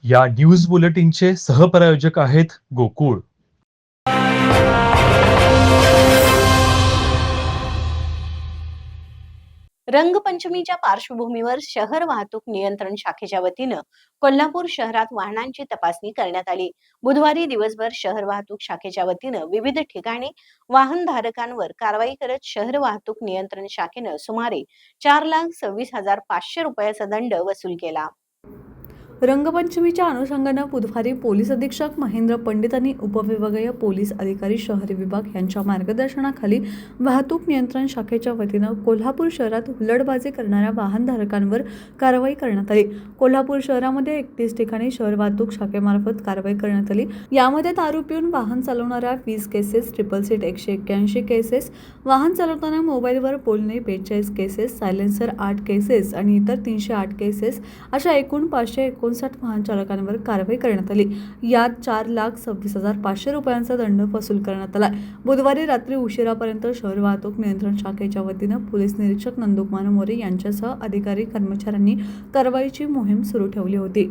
या न्यूज बुलेटिनचे सहप्रायोजक आहेत गोकुळ. रंगपंचमीच्या पार्श्वभूमीवर शहर वाहतूक नियंत्रण शाखेच्या वतीनं कोल्हापूर शहरात वाहनांची तपासणी करण्यात आली. बुधवारी दिवसभर शहर वाहतूक शाखेच्या वतीनं विविध ठिकाणी वाहनधारकांवर कारवाई करत शहर वाहतूक नियंत्रण शाखेनं सुमारे 4,26,500 रुपयाचा दंड वसूल केला. रंगपंचमीच्या अनुषंगानं बुधवारी पोलीस अधीक्षक महेंद्र पंडित आणि उपविभागीय पोलीस अधिकारी शहरी विभाग यांच्या मार्गदर्शनाखाली वाहतूक नियंत्रण शाखेच्या वतीनं कोल्हापूर शहरात हुल्लडबाजी करणाऱ्या वाहनधारकांवर कारवाई करण्यात आली. कोल्हापूर शहरामध्ये 31 ठिकाणी शहर वाहतूक शाखेमार्फत कारवाई करण्यात आली. यामध्ये दारू पिऊन वाहन चालवणाऱ्या 20 केसेस, ट्रिपल सीट 181 केसेस, वाहन चालवताना मोबाईलवर बोलणे 42 केसेस, सायलेन्सर 8 केसेस आणि इतर 308 केसेस अशा एकूण 559 वाहन चालकांवर कारवाई करण्यात आली. यात 4,26,500 रुपयांचा दंड वसूल करण्यात आला. बुधवारी रात्री उशिरापर्यंत शहर वाहतूक नियंत्रण शाखेच्या वतीनं पोलीस निरीक्षक नंदकुमार मोरे यांच्यासह अधिकारी कर्मचाऱ्यांनी कारवाईची मोहीम सुरू ठेवली होती.